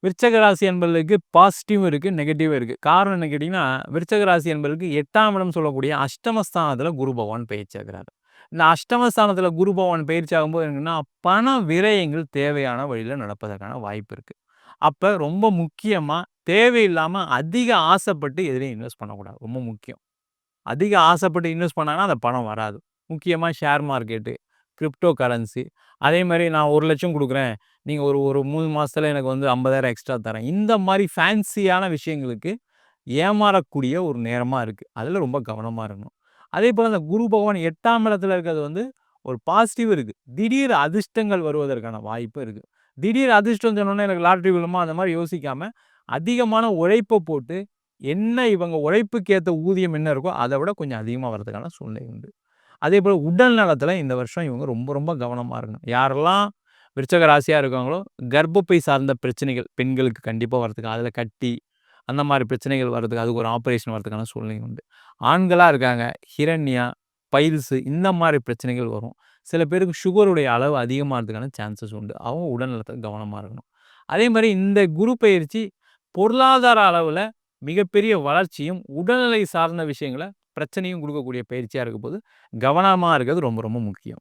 விருச்சக ராசி என்பதற்கு பாசிட்டிவும் இருக்கு, நெகட்டிவும் இருக்கு. காரணம் என்ன கேட்டீங்கன்னா, விருச்சக ராசி என்பதற்கு 8ஆம் இடம் சொல்லக்கூடிய அஷ்டமஸ்தானத்தில குரு பகவான் பெயர்ச்சியாகிறார். இந்த அஷ்டமஸ்தானத்தில குரு பகவான் பெயர்ச்சி ஆகும்போது என்னன்னா, பண விரயங்கள் தேவையான வழியில நடப்பதற்கான வாய்ப்பு இருக்கு. அப்ப ரொம்ப முக்கியமா தேவையில்லாம அதிக ஆசைப்பட்டு எதுலயும் இன்வெஸ்ட் பண்ணக்கூடாது. ரொம்ப முக்கியம். அதிக ஆசைப்பட்டு இன்வெஸ்ட் பண்ணாங்கன்னா, அந்த பணம் வராது. முக்கியமா ஷேர் மார்க்கெட்டு, கிரிப்டோ கரன்சி. அதே மாரி நான் 1,00,000 குடுக்குறேன். நீங்க ஒரு ஒரு 3 மாசத்துல எனக்கு வந்து 50,000 எக்ஸ்ட்ரா தரேன். இந்த மாரி ஃபேன்சியான விஷயங்களுக்கு ஏமாறக்கூடிய ஒரு நேரமா இருக்கு. அதுல ரொம்ப கவனமா இருக்கணும். அதேபோல அந்த குரு பகவான் 8ஆம் இடத்துல இருக்கிறது வந்து ஒரு பாசிட்டிவ் இருக்கு. திடீர் அதிர்ஷ்டங்கள் வருவதற்கான வாய்ப்பு இருக்கு. திடீர் அதிர்ஷ்டம் சொன்னோனே எனக்கு லாட்டரி விழுமா? அந்த மாரி யோசிக்காம, அதிகமான உழைப்ப போட்டு, என்ன இவங்க உழைப்புக்கு ஏத்த ஊதியம் என்ன இருக்கோ, அத விட கொஞ்சம் அதிகமா வரதுக்கான சூழ்நிலை உண்டு. அதேபோல உடல் நலத்துல இந்த வருஷம் இவங்க ரொம்ப ரொம்ப கவனமா இருக்கணும். யாரெல்லாம் விருச்சக ராசியா இருக்காங்களோ, கர்ப்பப்பை சார்ந்த பிரச்சனைகள் பெண்களுக்கு கண்டிப்பா வரதுக்கு, அதுல கட்டி அந்த மாரி பிரச்சனைகள் வரதுக்கு, அதுக்கு ஒரு ஆப்பரேஷன் வரதுக்கான சூழ்நிலை உண்டு. ஆண்களா இருக்காங்க, ஹிரண்யா, பைல்ஸ் இந்த மாரி பிரச்சனைகள் வரும். சில பேருக்கு சுகருடைய அளவு அதிகமாறதுக்கான சான்சஸ் உண்டு. அவங்க உடல் நலத்துல கவனமா இருக்கணும். அதே மாரி இந்த குரு பெயர்ச்சி பொருளாதார அளவுல மிகப்பெரிய வளர்ச்சியும், உடல்நிலை சார்ந்த விஷயங்கள பிரச்சனையும் குடுக்கக்கூடிய பயிற்சியா இருக்கப்போது, கவனமா இருக்கிறது ரொம்ப ரொம்ப முக்கியம்.